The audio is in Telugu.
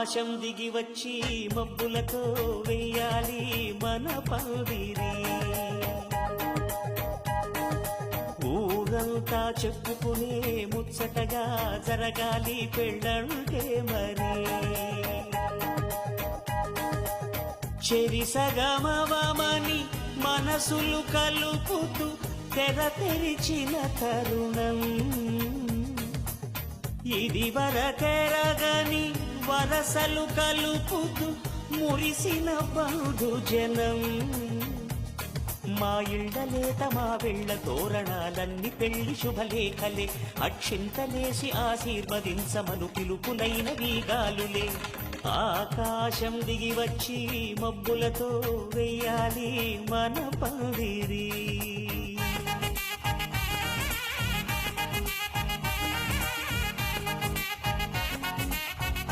ఆకాశం దిగి వచ్చి మబ్బులతో వెయ్యాలి మన పందిరి. ఊరంతా చెప్పుకునే ముచ్చటగా జరగాలి పెళ్ళంటే మరి. చెరిసగమవమని మనసులు కలుపుతూ తెర తెరిచిన తరుణం, ఇది వరకెరగని వరసలు కలుపుతూ మురిసిన బంధుజనం. మా ఇళ్లలేత మా వెళ్ళ తోరణాలన్ని పెళ్లి శుభలేఖలే, అక్షింతలేసి ఆశీర్వదించమను పిలుపులైన వీగాలులే. ఆకాశం దిగి వచ్చి మబ్బులతో వెయ్యాలి మన పందిరి.